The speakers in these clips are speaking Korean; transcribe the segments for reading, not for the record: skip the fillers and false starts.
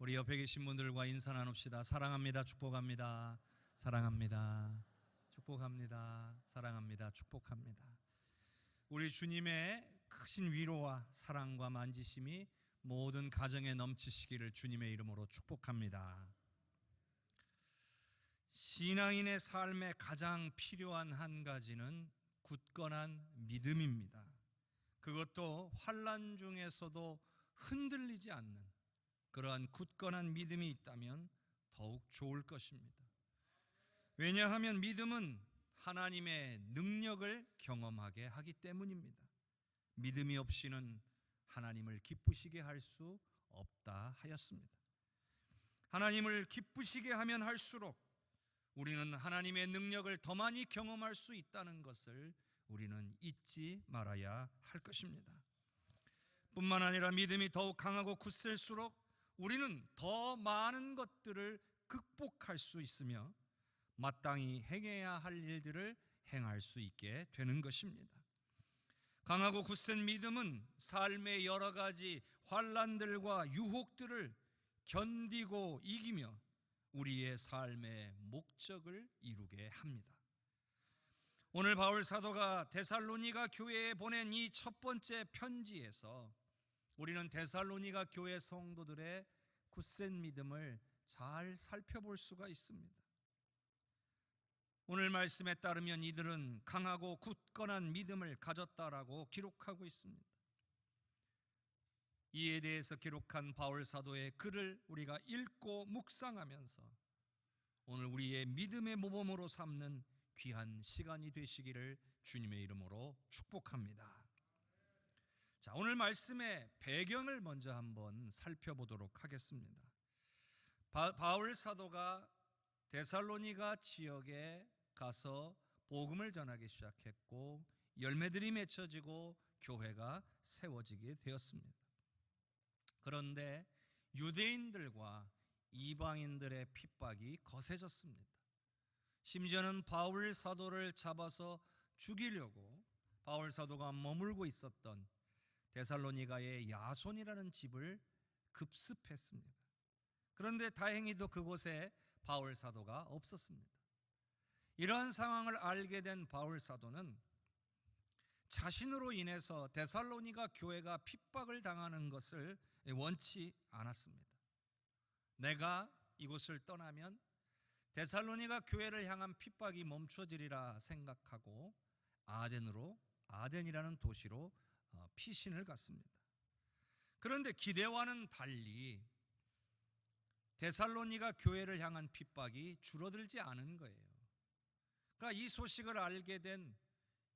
우리 옆에 계신 분들과 인사 나눕시다. 사랑합니다. 축복합니다. 사랑합니다. 축복합니다. 사랑합니다. 축복합니다. 우리 주님의 크신 위로와 사랑과 만지심이 모든 가정에 넘치시기를 주님의 이름으로 축복합니다. 신앙인의 삶에 가장 필요한 한 가지는 굳건한 믿음입니다. 그것도 환난 중에서도 흔들리지 않는 그러한 굳건한 믿음이 있다면 더욱 좋을 것입니다. 왜냐하면 믿음은 하나님의 능력을 경험하게 하기 때문입니다. 믿음이 없이는 하나님을 기쁘시게 할 수 없다 하였습니다. 하나님을 기쁘시게 하면 할수록 우리는 하나님의 능력을 더 많이 경험할 수 있다는 것을 우리는 잊지 말아야 할 것입니다. 뿐만 아니라 믿음이 더욱 강하고 굳셀수록 우리는 더 많은 것들을 극복할 수 있으며 마땅히 행해야 할 일들을 행할 수 있게 되는 것입니다. 강하고 굳센 믿음은 삶의 여러 가지 환난들과 유혹들을 견디고 이기며 우리의 삶의 목적을 이루게 합니다. 오늘 바울 사도가 데살로니가 교회에 보낸 이 첫 번째 편지에서 우리는 데살로니가 교회 성도들의 굳센 믿음을 잘 살펴볼 수가 있습니다. 오늘 말씀에 따르면 이들은 강하고 굳건한 믿음을 가졌다라고 기록하고 있습니다. 이에 대해서 기록한 바울 사도의 글을 우리가 읽고 묵상하면서 오늘 우리의 믿음의 모범으로 삼는 귀한 시간이 되시기를 주님의 이름으로 축복합니다. 자, 오늘 말씀의 배경을 먼저 한번 살펴보도록 하겠습니다. 바울 사도가 데살로니가 지역에 가서 복음을 전하기 시작했고 열매들이 맺혀지고 교회가 세워지게 되었습니다. 그런데 유대인들과 이방인들의 핍박이 거세졌습니다. 심지어는 바울 사도를 잡아서 죽이려고 바울 사도가 머물고 있었던 데살로니가의 야손이라는 집을 급습했습니다. 그런데 다행히도 그곳에 바울 사도가 없었습니다. 이러한 상황을 알게 된 바울 사도는 자신으로 인해서 데살로니가 교회가 핍박을 당하는 것을 원치 않았습니다. 내가 이곳을 떠나면 데살로니가 교회를 향한 핍박이 멈춰지리라 생각하고 아덴이라는 도시로 피신을 갔습니다. 그런데 기대와는 달리 데살로니가 교회를 향한 핍박이 줄어들지 않은 거예요. 그러니까 이 소식을 알게 된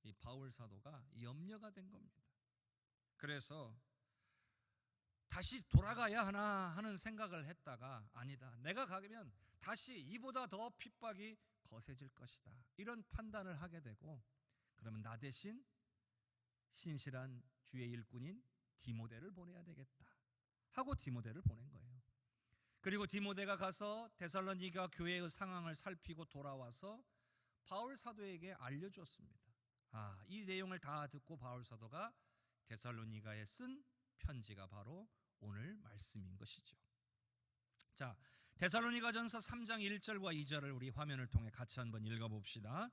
이 바울 사도가 염려가 된 겁니다. 그래서 다시 돌아가야 하나 하는 생각을 했다가 아니다, 내가 가면 다시 이보다 더 핍박이 거세질 것이다, 이런 판단을 하게 되고, 그러면 나 대신 신실한 주의 일꾼인 디모데를 보내야 되겠다 하고 디모데를 보낸 거예요. 그리고 디모데가 가서 데살로니가 교회의 상황을 살피고 돌아와서 바울 사도에게 알려주었습니다. 이 내용을 다 듣고 바울 사도가 데살로니가에 쓴 편지가 바로 오늘 말씀인 것이죠. 자, 데살로니가전서 3장 1절과 2절을 우리 화면을 통해 같이 한번 읽어봅시다.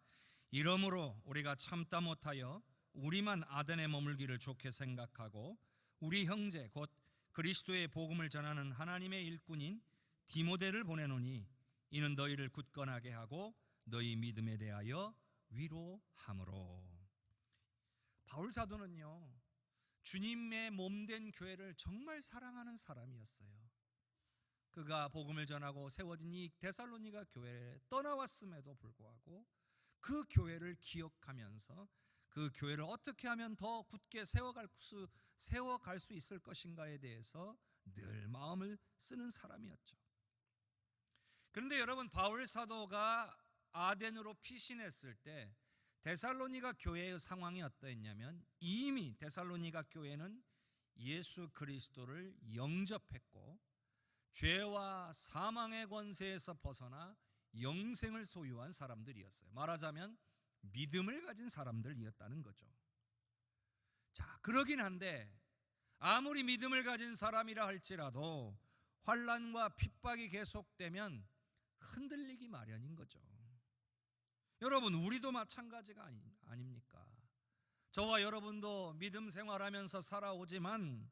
이러므로 우리가 참다 못하여 우리만 아덴에 머물기를 좋게 생각하고 우리 형제 곧 그리스도의 복음을 전하는 하나님의 일꾼인 디모데를 보내노니 이는 너희를 굳건하게 하고 너희 믿음에 대하여 위로함으로. 바울 사도는요, 주님의 몸된 교회를 정말 사랑하는 사람이었어요. 그가 복음을 전하고 세워진 이 데살로니가 교회에 떠나왔음에도 불구하고 그 교회를 기억하면서 그 교회를 어떻게 하면 더 굳게 세워갈 수 있을 것인가에 대해서 늘 마음을 쓰는 사람이었죠. 그런데 여러분, 바울 사도가 아덴으로 피신했을 때 데살로니가 교회의 상황이 어떠했냐면, 이미 데살로니가 교회는 예수 그리스도를 영접했고 죄와 사망의 권세에서 벗어나 영생을 소유한 사람들이었어요. 말하자면 믿음을 가진 사람들이었다는 거죠. 자, 그러긴 한데 아무리 믿음을 가진 사람이라 할지라도 환난과 핍박이 계속되면 흔들리기 마련인 거죠. 여러분, 우리도 마찬가지가 아닙니까? 저와 여러분도 믿음 생활하면서 살아오지만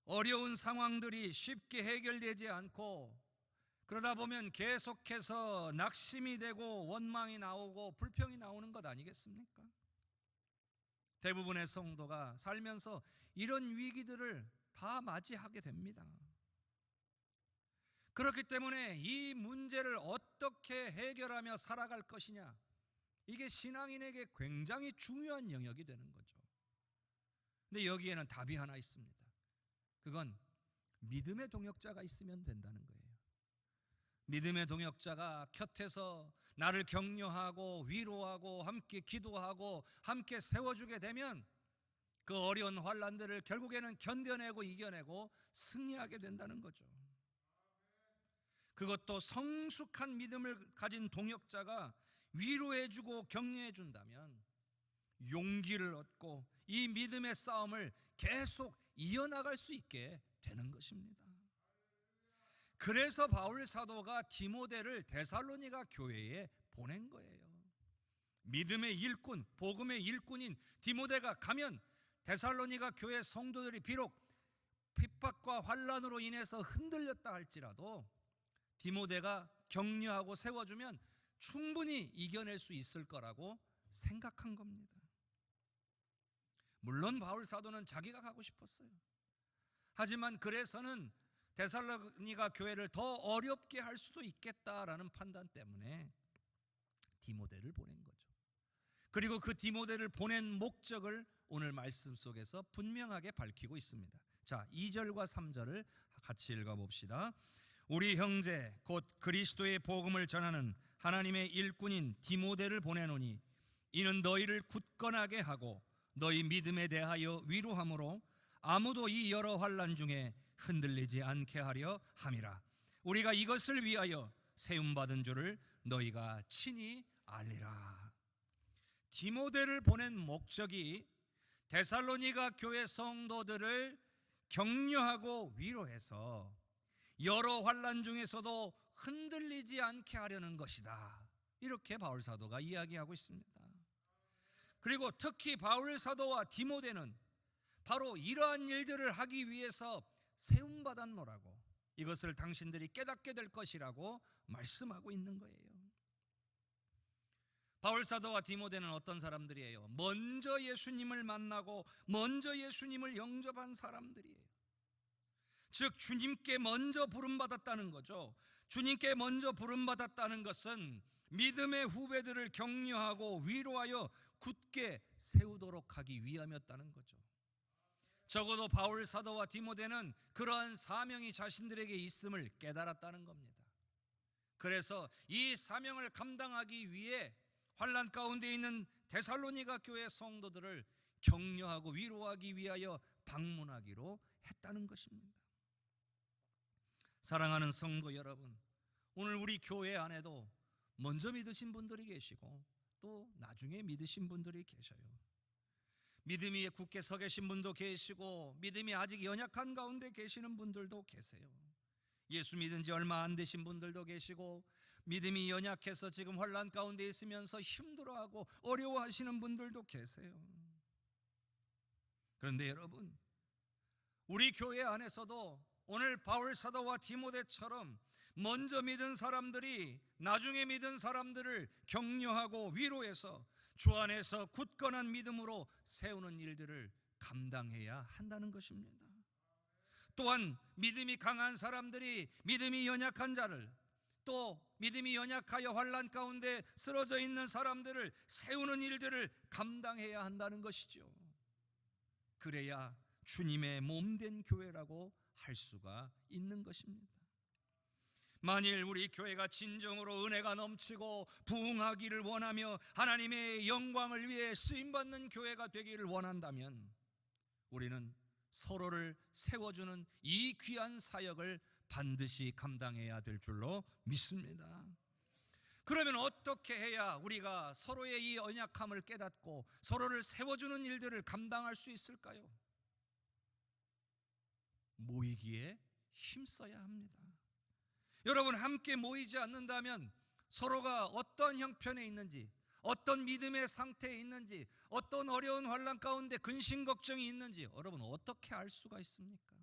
어려운 상황들이 쉽게 해결되지 않고 그러다 보면 계속해서 낙심이 되고 원망이 나오고 불평이 나오는 것 아니겠습니까? 대부분의 성도가 살면서 이런 위기들을 다 맞이하게 됩니다. 그렇기 때문에 이 문제를 어떻게 해결하며 살아갈 것이냐, 이게 신앙인에게 굉장히 중요한 영역이 되는 거죠. 근데 여기에는 답이 하나 있습니다. 그건 믿음의 동역자가 있으면 된다는 거예요. 믿음의 동역자가 곁에서 나를 격려하고 위로하고 함께 기도하고 함께 세워주게 되면 그 어려운 환난들을 결국에는 견뎌내고 이겨내고 승리하게 된다는 거죠. 그것도 성숙한 믿음을 가진 동역자가 위로해주고 격려해준다면 용기를 얻고 이 믿음의 싸움을 계속 이어나갈 수 있게 되는 것입니다. 그래서 바울 사도가 디모데를 데살로니가 교회에 보낸 거예요. 믿음의 일꾼, 복음의 일꾼인 디모데가 가면 데살로니가 교회 성도들이 비록 핍박과 환난으로 인해서 흔들렸다 할지라도 디모데가 격려하고 세워주면 충분히 이겨낼 수 있을 거라고 생각한 겁니다. 물론 바울 사도는 자기가 가고 싶었어요. 하지만 그래서는 데살로니가 교회를 더 어렵게 할 수도 있겠다라는 판단 때문에 디모데를 보낸 거죠. 그리고 그 디모데를 보낸 목적을 오늘 말씀 속에서 분명하게 밝히고 있습니다. 자, 2절과 3절을 같이 읽어봅시다. 우리 형제 곧 그리스도의 복음을 전하는 하나님의 일꾼인 디모데를 보내노니 이는 너희를 굳건하게 하고 너희 믿음에 대하여 위로함으로 아무도 이 여러 환난 중에 흔들리지 않게 하려 함이라. 우리가 이것을 위하여 세움받은 줄을 너희가 친히 알리라. 디모데를 보낸 목적이 데살로니가 교회 성도들을 격려하고 위로해서 여러 환난 중에서도 흔들리지 않게 하려는 것이다. 이렇게 바울 사도가 이야기하고 있습니다. 그리고 특히 바울 사도와 디모데는 바로 이러한 일들을 하기 위해서 세움받았노라고, 이것을 당신들이 깨닫게 될 것이라고 말씀하고 있는 거예요. 바울 사도와 디모데는 어떤 사람들이에요? 먼저 예수님을 만나고 먼저 예수님을 영접한 사람들이에요. 즉 주님께 먼저 부름받았다는 거죠. 주님께 먼저 부름받았다는 것은 믿음의 후배들을 격려하고 위로하여 굳게 세우도록 하기 위함이었다는 거죠. 적어도 바울 사도와 디모데는 그러한 사명이 자신들에게 있음을 깨달았다는 겁니다. 그래서 이 사명을 감당하기 위해 환난 가운데 있는 데살로니가 교회 성도들을 격려하고 위로하기 위하여 방문하기로 했다는 것입니다. 사랑하는 성도 여러분, 오늘 우리 교회 안에도 먼저 믿으신 분들이 계시고 또 나중에 믿으신 분들이 계셔요. 믿음이 굳게 서 계신 분도 계시고 믿음이 아직 연약한 가운데 계시는 분들도 계세요. 예수 믿은 지 얼마 안 되신 분들도 계시고 믿음이 연약해서 지금 환난 가운데 있으면서 힘들어하고 어려워하시는 분들도 계세요. 그런데 여러분, 우리 교회 안에서도 오늘 바울 사도와 디모데처럼 먼저 믿은 사람들이 나중에 믿은 사람들을 격려하고 위로해서 주 안에서 굳건한 믿음으로 세우는 일들을 감당해야 한다는 것입니다. 또한 믿음이 강한 사람들이 믿음이 연약한 자를, 또 믿음이 연약하여 환난 가운데 쓰러져 있는 사람들을 세우는 일들을 감당해야 한다는 것이죠. 그래야 주님의 몸된 교회라고 할 수가 있는 것입니다. 만일 우리 교회가 진정으로 은혜가 넘치고 부흥하기를 원하며 하나님의 영광을 위해 쓰임받는 교회가 되기를 원한다면 우리는 서로를 세워주는 이 귀한 사역을 반드시 감당해야 될 줄로 믿습니다. 그러면 어떻게 해야 우리가 서로의 이 연약함을 깨닫고 서로를 세워주는 일들을 감당할 수 있을까요? 모이기에 힘써야 합니다. 여러분, 함께 모이지 않는다면 서로가 어떤 형편에 있는지, 어떤 믿음의 상태에 있는지, 어떤 어려운 환난 가운데 근심 걱정이 있는지 여러분 어떻게 알 수가 있습니까?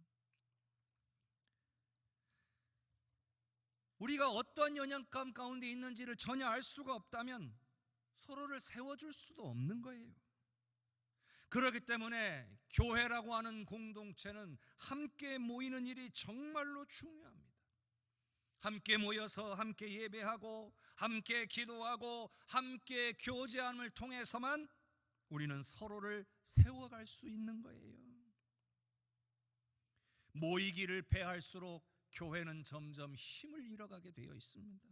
우리가 어떤 연약감 가운데 있는지를 전혀 알 수가 없다면 서로를 세워줄 수도 없는 거예요. 그렇기 때문에 교회라고 하는 공동체는 함께 모이는 일이 정말로 중요합니다. 함께 모여서 함께 예배하고 함께 기도하고 함께 교제함을 통해서만 우리는 서로를 세워갈 수 있는 거예요. 모이기를 배할수록 교회는 점점 힘을 잃어가게 되어 있습니다.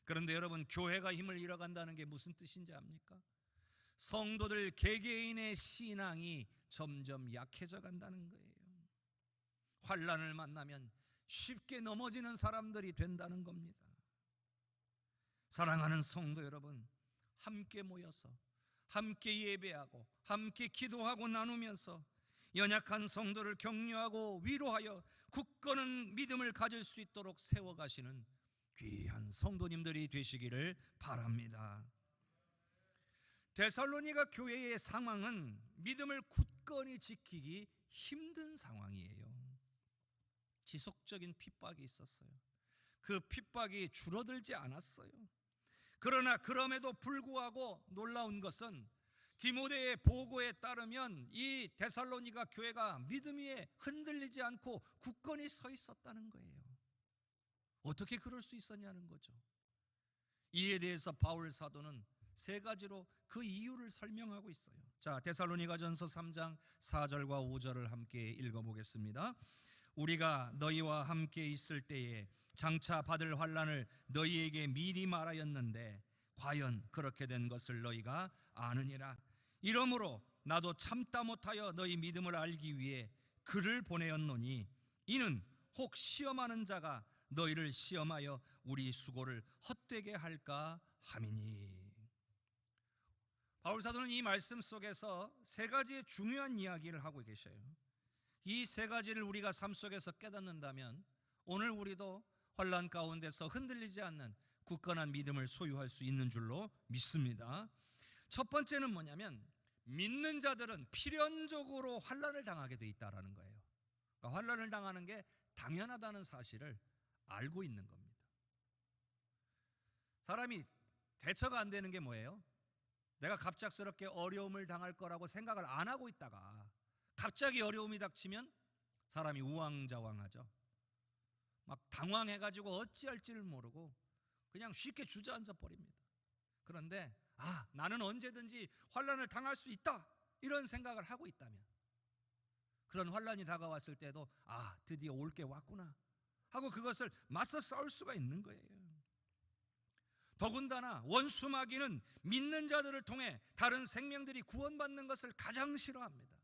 그런데 여러분, 교회가 힘을 잃어간다는 게 무슨 뜻인지 압니까? 성도들 개개인의 신앙이 점점 약해져 간다는 거예요. 환난을 만나면 쉽게 넘어지는 사람들이 된다는 겁니다. 사랑하는 성도 여러분, 함께 모여서 함께 예배하고 함께 기도하고 나누면서 연약한 성도를 격려하고 위로하여 굳건한 믿음을 가질 수 있도록 세워가시는 귀한 성도님들이 되시기를 바랍니다. 데살로니가 교회의 상황은 믿음을 굳건히 지키기 힘든 상황이에요. 지속적인 핍박이 있었어요. 그 핍박이 줄어들지 않았어요. 그러나 그럼에도 불구하고 놀라운 것은 디모데의 보고에 따르면 이 데살로니가 교회가 믿음 위에 흔들리지 않고 굳건히 서 있었다는 거예요. 어떻게 그럴 수 있었냐는 거죠. 이에 대해서 바울 사도는 세 가지로 그 이유를 설명하고 있어요. 자, 데살로니가전서 3장 4절과 5절을 함께 읽어보겠습니다. 우리가 너희와 함께 있을 때에 장차 받을 환난을 너희에게 미리 말하였는데 과연 그렇게 된 것을 너희가 아느니라. 이러므로 나도 참다 못하여 너희 믿음을 알기 위해 글을 보내었노니 이는 혹 시험하는 자가 너희를 시험하여 우리 수고를 헛되게 할까 함이니. 바울 사도는 이 말씀 속에서 세 가지의 중요한 이야기를 하고 계셔요. 이 세 가지를 우리가 삶 속에서 깨닫는다면 오늘 우리도 환난 가운데서 흔들리지 않는 굳건한 믿음을 소유할 수 있는 줄로 믿습니다. 첫 번째는 뭐냐면 믿는 자들은 필연적으로 환난을 당하게 돼 있다라는 거예요. 그러니까 환난을 당하는 게 당연하다는 사실을 알고 있는 겁니다. 사람이 대처가 안 되는 게 뭐예요? 내가 갑작스럽게 어려움을 당할 거라고 생각을 안 하고 있다가 갑자기 어려움이 닥치면 사람이 우왕좌왕하죠. 막 당황해가지고 어찌할지를 모르고 그냥 쉽게 주저앉아 버립니다. 그런데 나는 언제든지 환난을 당할 수 있다 이런 생각을 하고 있다면 그런 환난이 다가왔을 때도 드디어 올 게 왔구나 하고 그것을 맞서 싸울 수가 있는 거예요. 더군다나 원수 마귀는 믿는 자들을 통해 다른 생명들이 구원받는 것을 가장 싫어합니다.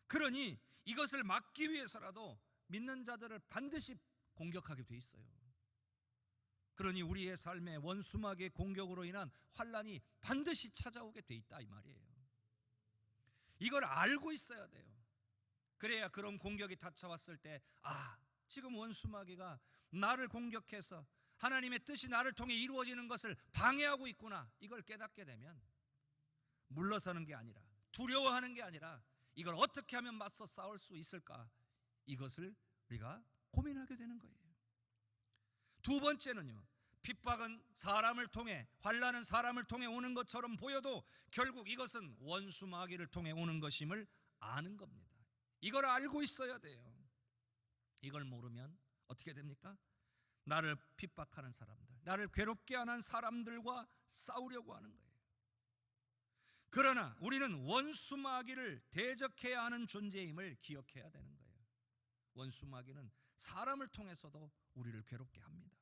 그러니 이것을 막기 위해서라도 믿는 자들을 반드시 공격하게 돼 있어요. 그러니 우리의 삶에 원수 마귀의 공격으로 인한 환난이 반드시 찾아오게 돼 있다 이 말이에요. 이걸 알고 있어야 돼요. 그래야 그런 공격이 닥쳐왔을 때 지금 원수 마귀가 나를 공격해서 하나님의 뜻이 나를 통해 이루어지는 것을 방해하고 있구나, 이걸 깨닫게 되면 물러서는 게 아니라 두려워하는 게 아니라 이걸 어떻게 하면 맞서 싸울 수 있을까, 이것을 우리가 고민하게 되는 거예요. 두 번째는요, 핍박은 사람을 통해, 환난은 사람을 통해 오는 것처럼 보여도 결국 이것은 원수 마귀를 통해 오는 것임을 아는 겁니다. 이걸 알고 있어야 돼요. 이걸 모르면 어떻게 됩니까? 나를 핍박하는 사람들, 나를 괴롭게 하는 사람들과 싸우려고 하는 거예요. 그러나 우리는 원수 마귀를 대적해야 하는 존재임을 기억해야 되는 거예요. 원수 마귀는 사람을 통해서도 우리를 괴롭게 합니다.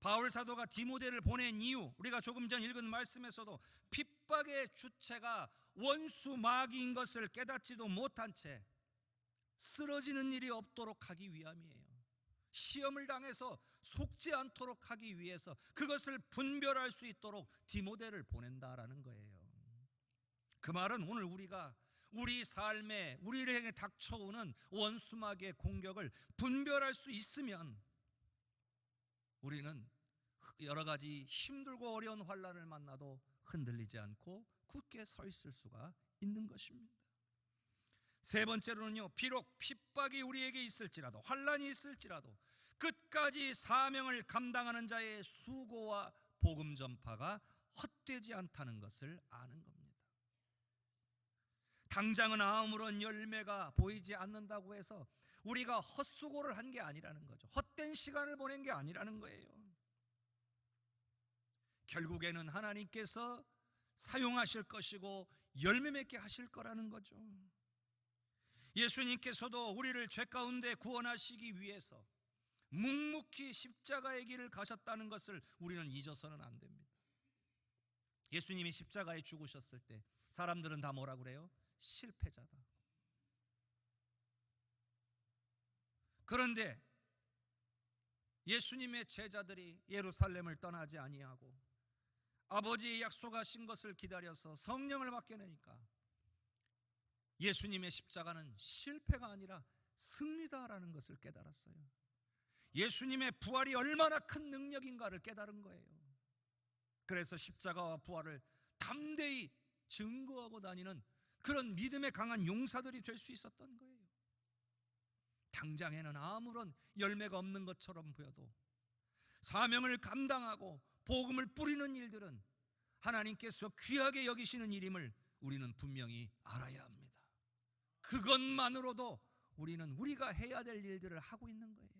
바울 사도가 디모데를 보낸 이유, 우리가 조금 전 읽은 말씀에서도 핍박의 주체가 원수 마귀인 것을 깨닫지도 못한 채 쓰러지는 일이 없도록 하기 위함이에요. 시험을 당해서 속지 않도록 하기 위해서 그것을 분별할 수 있도록 디모데를 보낸다라는 거예요. 그 말은 오늘 우리가 우리 삶에 우리에게 닥쳐오는 원수마귀의 공격을 분별할 수 있으면 우리는 여러 가지 힘들고 어려운 환난을 만나도 흔들리지 않고 굳게 서 있을 수가 있는 것입니다. 세 번째로는요, 비록 핍박이 우리에게 있을지라도, 환난이 있을지라도 끝까지 사명을 감당하는 자의 수고와 복음 전파가 헛되지 않다는 것을 아는 겁니다. 당장은 아무런 열매가 보이지 않는다고 해서 우리가 헛수고를 한 게 아니라는 거죠. 헛된 시간을 보낸 게 아니라는 거예요. 결국에는 하나님께서 사용하실 것이고 열매 맺게 하실 거라는 거죠. 예수님께서도 우리를 죄 가운데 구원하시기 위해서 묵묵히 십자가의 길을 가셨다는 것을 우리는 잊어서는 안 됩니다. 예수님이 십자가에 죽으셨을 때 사람들은 다 뭐라 그래요? 실패자다. 그런데 예수님의 제자들이 예루살렘을 떠나지 아니하고 아버지의 약속하신 것을 기다려서 성령을 받게 되니까 예수님의 십자가는 실패가 아니라 승리다라는 것을 깨달았어요. 예수님의 부활이 얼마나 큰 능력인가를 깨달은 거예요. 그래서 십자가와 부활을 담대히 증거하고 다니는 그런 믿음의 강한 용사들이 될 수 있었던 거예요. 당장에는 아무런 열매가 없는 것처럼 보여도 사명을 감당하고 복음을 뿌리는 일들은 하나님께서 귀하게 여기시는 일임을 우리는 분명히 알아야 합니다. 그것만으로도 우리는 우리가 해야 될 일들을 하고 있는 거예요.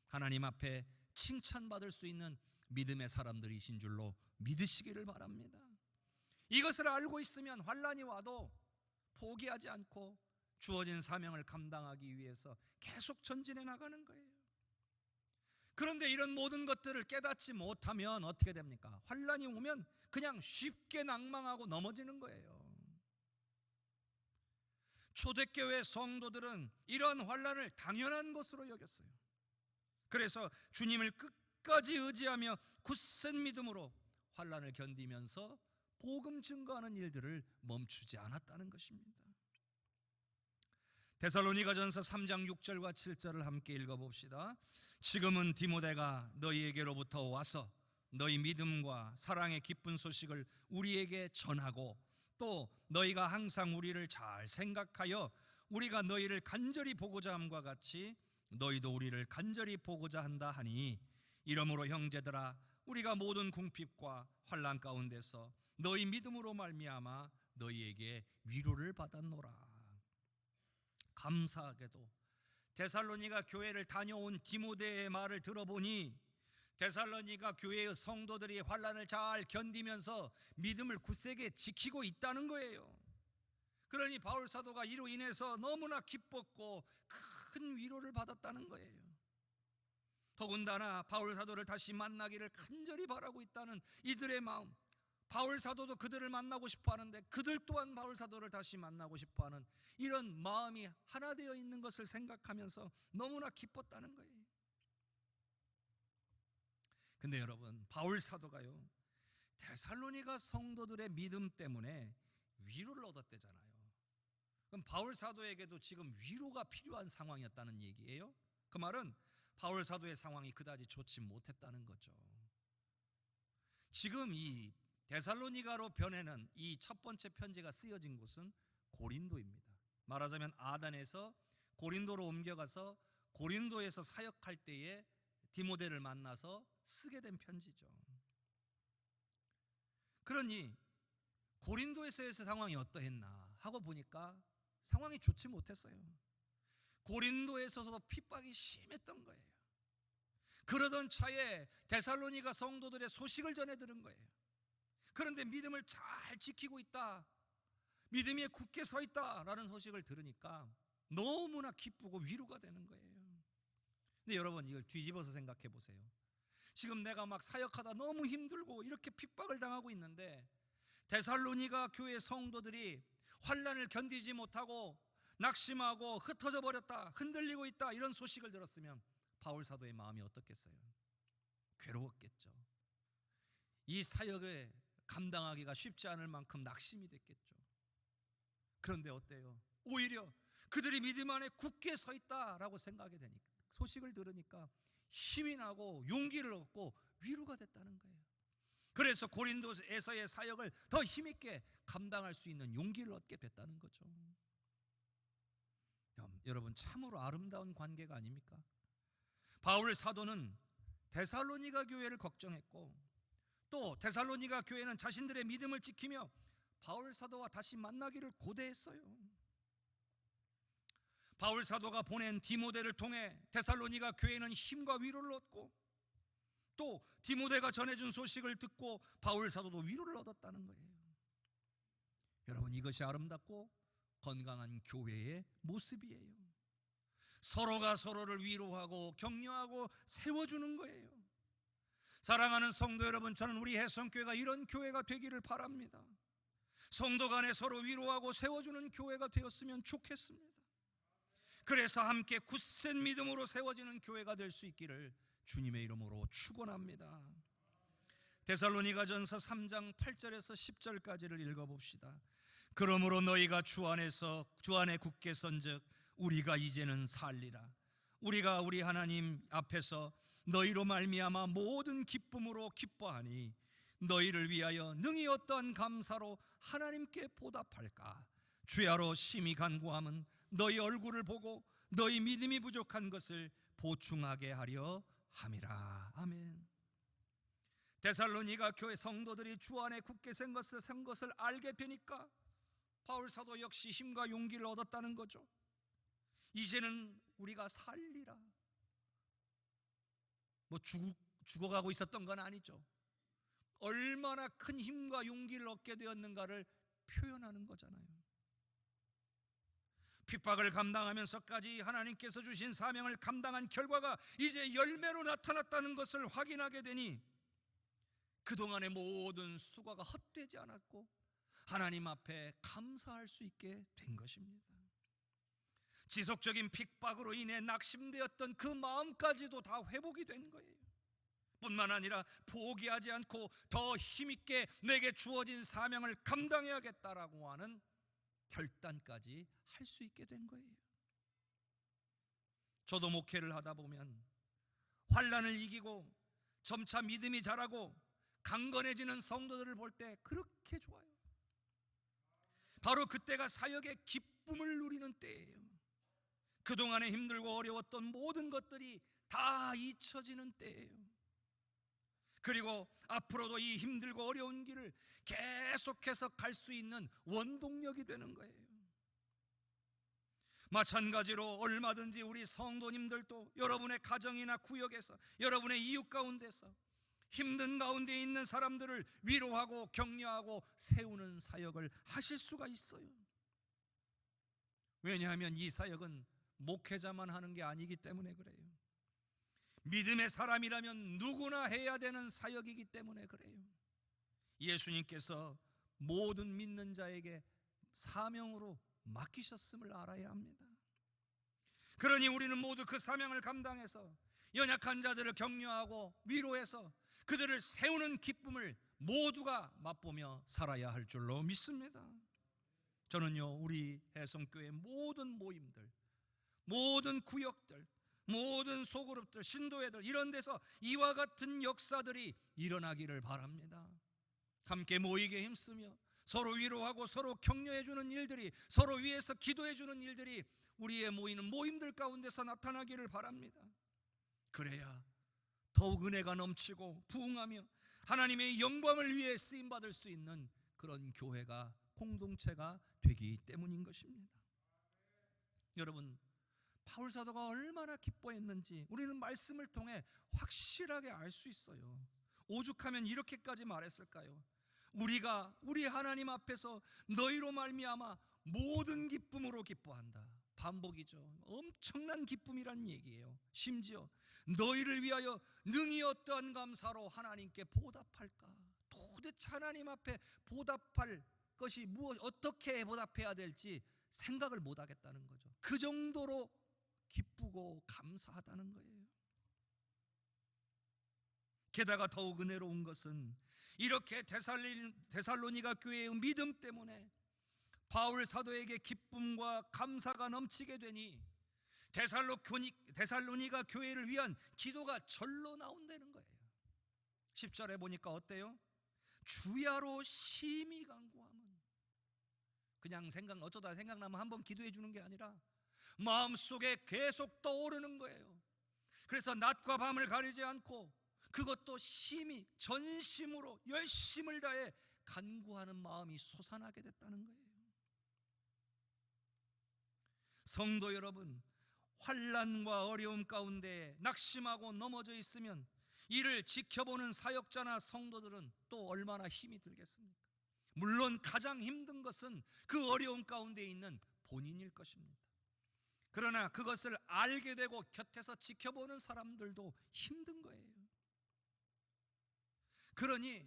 하나님 앞에 칭찬받을 수 있는 믿음의 사람들이신 줄로 믿으시기를 바랍니다. 이것을 알고 있으면 환난이 와도 포기하지 않고 주어진 사명을 감당하기 위해서 계속 전진해 나가는 거예요. 그런데 이런 모든 것들을 깨닫지 못하면 어떻게 됩니까? 환난이 오면 그냥 쉽게 낭망하고 넘어지는 거예요. 초대교회 성도들은 이런 환난을 당연한 것으로 여겼어요. 그래서 주님을 끝까지 의지하며 굳센 믿음으로 환난을 견디면서 복음 증거하는 일들을 멈추지 않았다는 것입니다. 데살로니가전서 3장 6절과 7절을 함께 읽어봅시다. 지금은 디모데가 너희에게로부터 와서 너희 믿음과 사랑의 기쁜 소식을 우리에게 전하고 또 너희가 항상 우리를 잘 생각하여 우리가 너희를 간절히 보고자 함과 같이 너희도 우리를 간절히 보고자 한다 하니 이러므로 형제들아 우리가 모든 궁핍과 환난 가운데서 너희 믿음으로 말미암아 너희에게 위로를 받았노라. 감사하게도 데살로니가 교회를 다녀온 디모데의 말을 들어보니 데살로니가 교회의 성도들이 환난을 잘 견디면서 믿음을 굳세게 지키고 있다는 거예요. 그러니 바울 사도가 이로 인해서 너무나 기뻤고 큰 위로를 받았다는 거예요. 더군다나 바울 사도를 다시 만나기를 간절히 바라고 있다는 이들의 마음, 바울 사도도 그들을 만나고 싶어 하는데 그들 또한 바울 사도를 다시 만나고 싶어 하는 이런 마음이 하나 되어 있는 것을 생각하면서 너무나 기뻤다는 거예요. 근데 여러분, 바울 사도가요 데살로니가 성도들의 믿음 때문에 위로를 얻었대잖아요. 그럼 바울 사도에게도 지금 위로가 필요한 상황이었다는 얘기예요. 그 말은 바울 사도의 상황이 그다지 좋지 못했다는 거죠. 지금 이 데살로니가로 변해는 이 첫 번째 편지가 쓰여진 곳은 고린도입니다. 말하자면 아단에서 고린도로 옮겨가서 고린도에서 사역할 때에 디모데를 만나서 쓰게 된 편지죠. 그러니 고린도에서의 상황이 어떠했나 하고 보니까 상황이 좋지 못했어요. 고린도에서도 핍박이 심했던 거예요. 그러던 차에 데살로니가 성도들의 소식을 전해 들은 거예요. 그런데 믿음을 잘 지키고 있다, 믿음에 굳게 서 있다라는 소식을 들으니까 너무나 기쁘고 위로가 되는 거예요. 근데 여러분, 이걸 뒤집어서 생각해 보세요. 지금 내가 막 사역하다 너무 힘들고 이렇게 핍박을 당하고 있는데 데살로니가 교회 성도들이 환난을 견디지 못하고 낙심하고 흩어져 버렸다, 흔들리고 있다, 이런 소식을 들었으면 바울 사도의 마음이 어떻겠어요? 괴로웠겠죠. 이 사역을 감당하기가 쉽지 않을 만큼 낙심이 됐겠죠. 그런데 어때요? 오히려 그들이 믿음 안에 굳게 서 있다라고 생각이 되니까, 소식을 들으니까 힘이 나고 용기를 얻고 위로가 됐다는 거예요. 그래서 고린도에서의 사역을 더 힘있게 감당할 수 있는 용기를 얻게 됐다는 거죠. 여러분, 참으로 아름다운 관계가 아닙니까? 바울 사도는 데살로니가 교회를 걱정했고, 또 데살로니가 교회는 자신들의 믿음을 지키며 바울 사도와 다시 만나기를 고대했어요. 바울 사도가 보낸 디모데를 통해 데살로니가 교회는 힘과 위로를 얻고, 또 디모데가 전해준 소식을 듣고 바울 사도도 위로를 얻었다는 거예요. 여러분, 이것이 아름답고 건강한 교회의 모습이에요. 서로가 서로를 위로하고 격려하고 세워주는 거예요. 사랑하는 성도 여러분, 저는 우리 해성교회가 이런 교회가 되기를 바랍니다. 성도 간에 서로 위로하고 세워주는 교회가 되었으면 좋겠습니다. 그래서 함께 굳센 믿음으로 세워지는 교회가 될 수 있기를 주님의 이름으로 축원합니다. 데살로니가전서 3장 8절에서 10절까지를 읽어봅시다. 그러므로 너희가 주 안에 굳게 선즉 우리가 이제는 살리라. 우리가 우리 하나님 앞에서 너희로 말미암아 모든 기쁨으로 기뻐하니 너희를 위하여 능히 어떠한 감사로 하나님께 보답할까. 주야로 심히 간구함은 너희 얼굴을 보고 너희 믿음이 부족한 것을 보충하게 하려 함이라. 아멘. 데살로니가 교회 성도들이 주 안에 굳게 선 것을 알게 되니까 바울 사도 역시 힘과 용기를 얻었다는 거죠. 이제는 우리가 살리라. 죽어가고 있었던 건 아니죠. 얼마나 큰 힘과 용기를 얻게 되었는가를 표현하는 거잖아요. 핍박을 감당하면서까지 하나님께서 주신 사명을 감당한 결과가 이제 열매로 나타났다는 것을 확인하게 되니 그동안의 모든 수고가 헛되지 않았고 하나님 앞에 감사할 수 있게 된 것입니다. 지속적인 핍박으로 인해 낙심되었던 그 마음까지도 다 회복이 된 거예요. 뿐만 아니라 포기하지 않고 더 힘있게 내게 주어진 사명을 감당해야겠다라고 하는 결단까지 할 수 있게 된 거예요. 저도 목회를 하다 보면 환난을 이기고 점차 믿음이 자라고 강건해지는 성도들을 볼 때 그렇게 좋아요. 바로 그때가 사역의 기쁨을 누리는 때예요. 그동안에 힘들고 어려웠던 모든 것들이 다 잊혀지는 때예요. 그리고 앞으로도 이 힘들고 어려운 길을 계속해서 갈 수 있는 원동력이 되는 거예요. 마찬가지로 얼마든지 우리 성도님들도 여러분의 가정이나 구역에서, 여러분의 이웃 가운데서 힘든 가운데 있는 사람들을 위로하고 격려하고 세우는 사역을 하실 수가 있어요. 왜냐하면 이 사역은 목회자만 하는 게 아니기 때문에 그래요. 믿음의 사람이라면 누구나 해야 되는 사역이기 때문에 그래요. 예수님께서 모든 믿는 자에게 사명으로 맡기셨음을 알아야 합니다. 그러니 우리는 모두 그 사명을 감당해서 연약한 자들을 격려하고 위로해서 그들을 세우는 기쁨을 모두가 맛보며 살아야 할 줄로 믿습니다. 저는요, 우리 해성교회 모든 모임들, 모든 구역들, 모든 소그룹들, 신도회들, 이런 데서 이와 같은 역사들이 일어나기를 바랍니다. 함께 모이게 힘쓰며 서로 위로하고 서로 격려해 주는 일들이, 서로 위해서 기도해 주는 일들이 우리의 모이는 모임들 가운데서 나타나기를 바랍니다. 그래야 더욱 은혜가 넘치고 부흥하며 하나님의 영광을 위해 쓰임받을 수 있는 그런 교회가, 공동체가 되기 때문인 것입니다. 여러분, 바울 사도가 얼마나 기뻐했는지 우리는 말씀을 통해 확실하게 알 수 있어요. 오죽하면 이렇게까지 말했을까요? 우리가 우리 하나님 앞에서 너희로 말미암아 모든 기쁨으로 기뻐한다. 반복이죠. 엄청난 기쁨이란 얘기예요. 심지어 너희를 위하여 능히 어떠한 감사로 하나님께 보답할까. 도대체 하나님 앞에 보답할 것이 어떻게 보답해야 될지 생각을 못 하겠다는 거죠. 그 정도로 기쁘고 감사하다는 거예요. 게다가 더욱 은혜로운 것은 이렇게 데살로니가 교회의 믿음 때문에 바울 사도에게 기쁨과 감사가 넘치게 되니 데살로니가 교회를 위한 기도가 절로 나온다는 거예요. 10절에 보니까 어때요? 주야로 심히 간구하면, 그냥 어쩌다 생각나면 한번 기도해 주는 게 아니라 마음속에 계속 떠오르는 거예요. 그래서 낮과 밤을 가리지 않고 그것도 심히 전심으로 열심을 다해 간구하는 마음이 솟아나게 됐다는 거예요. 성도 여러분, 환난과 어려움 가운데 낙심하고 넘어져 있으면 이를 지켜보는 사역자나 성도들은 또 얼마나 힘이 들겠습니까? 물론 가장 힘든 것은 그 어려움 가운데 있는 본인일 것입니다. 그러나 그것을 알게 되고 곁에서 지켜보는 사람들도 힘든 거예요. 그러니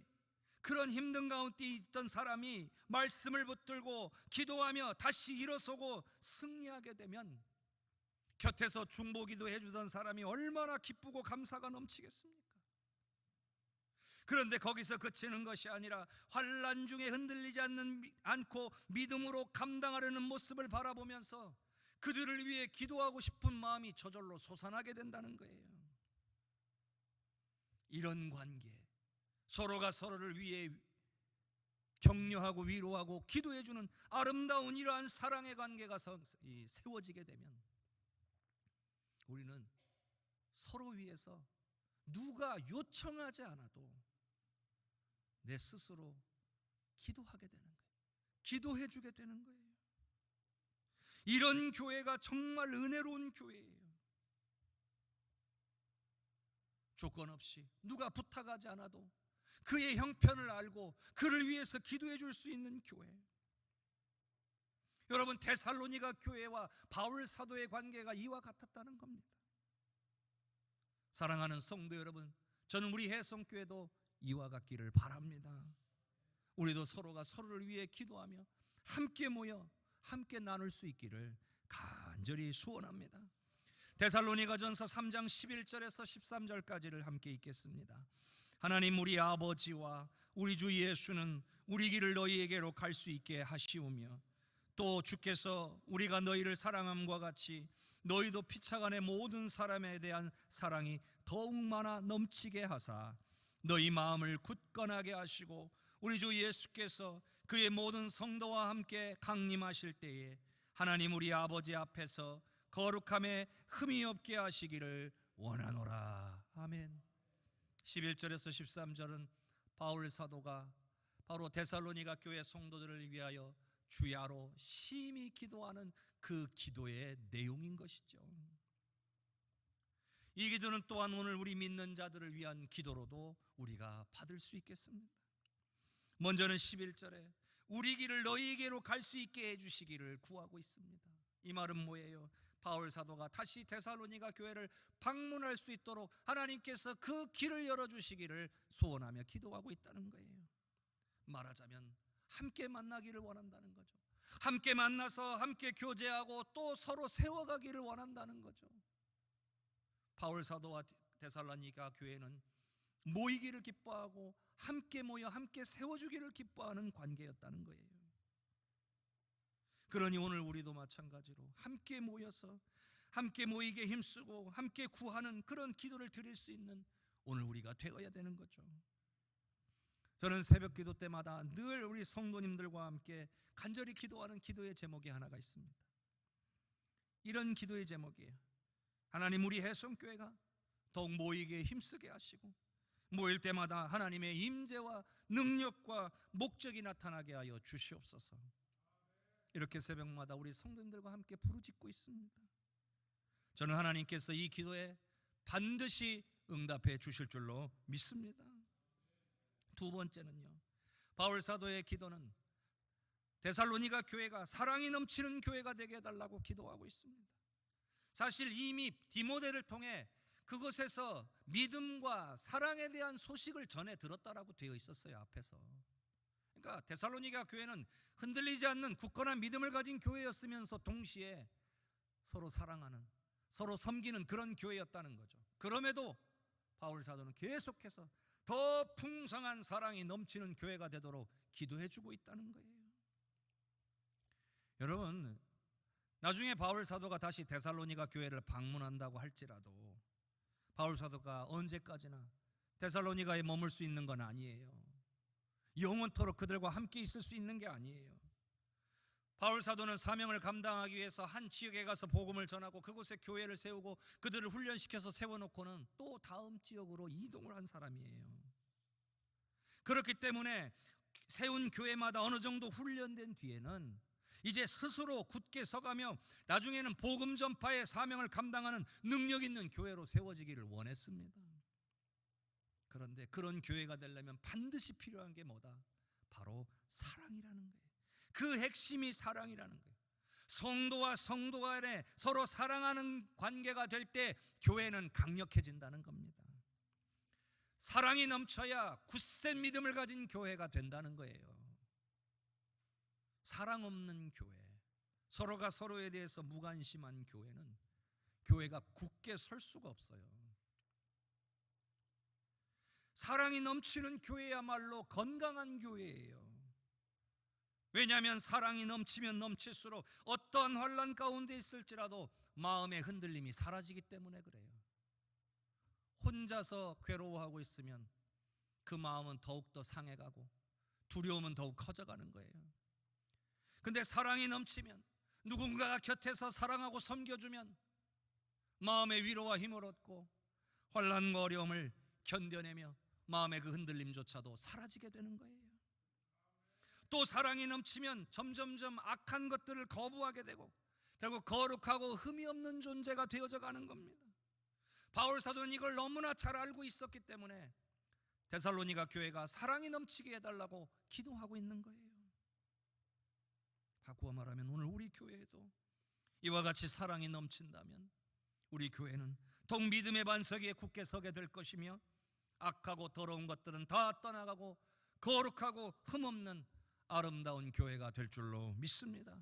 그런 힘든 가운데 있던 사람이 말씀을 붙들고 기도하며 다시 일어서고 승리하게 되면 곁에서 중보기도 해주던 사람이 얼마나 기쁘고 감사가 넘치겠습니까? 그런데 거기서 그치는 것이 아니라 환난 중에 흔들리지 않고 믿음으로 감당하려는 모습을 바라보면서 그들을 위해 기도하고 싶은 마음이 저절로 솟아나게 된다는 거예요. 이런 관계, 서로가 서로를 위해 격려하고 위로하고 기도해주는 아름다운 이러한 사랑의 관계가 세워지게 되면 우리는 서로 위해서 누가 요청하지 않아도 내 스스로 기도하게 되는 거예요. 기도해 주게 되는 거예요. 이런 교회가 정말 은혜로운 교회예요. 조건 없이 누가 부탁하지 않아도 그의 형편을 알고 그를 위해서 기도해 줄 수 있는 교회. 여러분, 데살로니가 교회와 바울 사도의 관계가 이와 같았다는 겁니다. 사랑하는 성도 여러분, 저는 우리 해성교회도 이와 같기를 바랍니다. 우리도 서로가 서로를 위해 기도하며 함께 모여 함께 나눌 수 있기를 간절히 소원합니다. 데살로니가전서 3장 11절에서 13절까지를 함께 읽겠습니다. 하나님 우리 아버지와 우리 주 예수는 우리 길을 너희에게로 갈 수 있게 하시오며 또 주께서 우리가 너희를 사랑함과 같이 너희도 피차간의 모든 사람에 대한 사랑이 더욱 많아 넘치게 하사 너희 마음을 굳건하게 하시고 우리 주 예수께서 그의 모든 성도와 함께 강림하실 때에 하나님 우리 아버지 앞에서 거룩함에 흠이 없게 하시기를 원하노라. 아멘. 11절에서 13절은 바울 사도가 바로 데살로니가 교회 성도들을 위하여 주야로 심히 기도하는 그 기도의 내용인 것이죠. 이 기도는 또한 오늘 우리 믿는 자들을 위한 기도로도 우리가 받을 수 있겠습니다. 먼저는 11절에 우리 길을 너희에게로 갈 수 있게 해주시기를 구하고 있습니다. 이 말은 뭐예요? 바울 사도가 다시 데살로니가 교회를 방문할 수 있도록 하나님께서 그 길을 열어주시기를 소원하며 기도하고 있다는 거예요. 말하자면 함께 만나기를 원한다는 거죠. 함께 만나서 함께 교제하고 또 서로 세워가기를 원한다는 거죠. 바울 사도와 데살로니가 교회는 모이기를 기뻐하고 함께 모여 함께 세워주기를 기뻐하는 관계였다는 거예요. 그러니 오늘 우리도 마찬가지로 함께 모여서 함께 모이게 힘쓰고 함께 구하는 그런 기도를 드릴 수 있는 오늘 우리가 되어야 되는 거죠. 저는 새벽 기도 때마다 늘 우리 성도님들과 함께 간절히 기도하는 기도의 제목이 하나가 있습니다. 이런 기도의 제목이에요. 하나님 우리 해성교회가 더욱 모이게 힘쓰게 하시고 모일 때마다 하나님의 임재와 능력과 목적이 나타나게 하여 주시옵소서. 이렇게 새벽마다 우리 성도님들과 함께 부르짖고 있습니다. 저는 하나님께서 이 기도에 반드시 응답해 주실 줄로 믿습니다. 두 번째는요, 바울 사도의 기도는 데살로니가 교회가 사랑이 넘치는 교회가 되게 해달라고 기도하고 있습니다. 사실 이미 디모데를 통해 그곳에서 믿음과 사랑에 대한 소식을 전해 들었다라고 되어 있었어요. 앞에서. 그러니까 데살로니가 교회는 흔들리지 않는 굳건한 믿음을 가진 교회였으면서 동시에 서로 사랑하는, 서로 섬기는 그런 교회였다는 거죠. 그럼에도 바울 사도는 계속해서 더 풍성한 사랑이 넘치는 교회가 되도록 기도해 주고 있다는 거예요. 여러분, 나중에 바울 사도가 다시 데살로니가 교회를 방문한다고 할지라도 바울 사도가 언제까지나 데살로니가에 머물 수 있는 건 아니에요. 영원토록 그들과 함께 있을 수 있는 게 아니에요. 바울 사도는 사명을 감당하기 위해서 한 지역에 가서 복음을 전하고 그곳에 교회를 세우고 그들을 훈련시켜서 세워놓고는 또 다음 지역으로 이동을 한 사람이에요. 그렇기 때문에 세운 교회마다 어느 정도 훈련된 뒤에는 이제 스스로 굳게 서가며 나중에는 복음 전파의 사명을 감당하는 능력 있는 교회로 세워지기를 원했습니다. 그런데 그런 교회가 되려면 반드시 필요한 게 뭐다? 바로 사랑이라는 거예요. 그 핵심이 사랑이라는 거예요. 성도와 성도 간에 서로 사랑하는 관계가 될 때 교회는 강력해진다는 겁니다. 사랑이 넘쳐야 굳센 믿음을 가진 교회가 된다는 거예요. 사랑 없는 교회, 서로가 서로에 대해서 무관심한 교회는 교회가 굳게 설 수가 없어요. 사랑이 넘치는 교회야말로 건강한 교회예요. 왜냐하면 사랑이 넘치면 넘칠수록 어떠한 환난 가운데 있을지라도 마음의 흔들림이 사라지기 때문에 그래요. 혼자서 괴로워하고 있으면 그 마음은 더욱더 상해가고 두려움은 더욱 커져가는 거예요. 근데 사랑이 넘치면, 누군가가 곁에서 사랑하고 섬겨주면 마음의 위로와 힘을 얻고 환난과 어려움을 견뎌내며 마음의 그 흔들림조차도 사라지게 되는 거예요. 또 사랑이 넘치면 점점점 악한 것들을 거부하게 되고 결국 거룩하고 흠이 없는 존재가 되어져 가는 겁니다. 바울 사도는 이걸 너무나 잘 알고 있었기 때문에 데살로니가 교회가 사랑이 넘치게 해달라고 기도하고 있는 거예요. 바꾸어 말하면 오늘 우리 교회에도 이와 같이 사랑이 넘친다면 우리 교회는 더욱 믿음의 반석 위에 굳게 서게 될 것이며 악하고 더러운 것들은 다 떠나가고 거룩하고 흠없는 아름다운 교회가 될 줄로 믿습니다.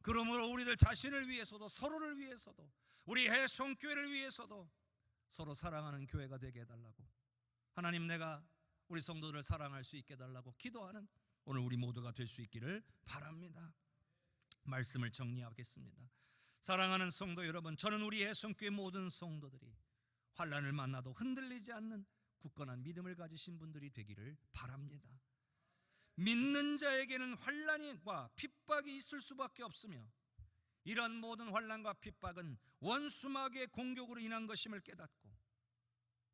그러므로 우리들 자신을 위해서도 서로를 위해서도 우리 해성교회를 위해서도 서로 사랑하는 교회가 되게 해달라고, 하나님 내가 우리 성도들을 사랑할 수 있게 해달라고 기도하는 오늘 우리 모두가 될 수 있기를 바랍니다. 말씀을 정리하겠습니다. 사랑하는 성도 여러분, 저는 우리 해성교회 모든 성도들이 환난을 만나도 흔들리지 않는 굳건한 믿음을 가지신 분들이 되기를 바랍니다. 믿는 자에게는 환난과 핍박이 있을 수밖에 없으며 이런 모든 환난과 핍박은 원수마귀의 공격으로 인한 것임을 깨닫고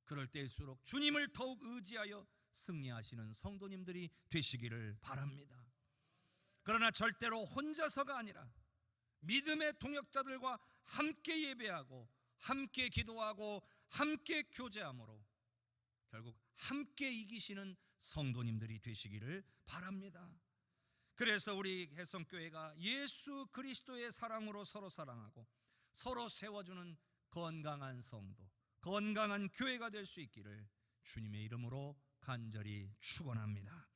그럴 때일수록 주님을 더욱 의지하여 승리하시는 성도님들이 되시기를 바랍니다. 그러나 절대로 혼자서가 아니라 믿음의 동역자들과 함께 예배하고 함께 기도하고 함께 교제함으로 결국 함께 이기시는 성도님들이 되시기를 바랍니다. 그래서 우리 해성교회가 예수 그리스도의 사랑으로 서로 사랑하고 서로 세워주는 건강한 성도, 건강한 교회가 될 수 있기를 주님의 이름으로 간절히 축원합니다.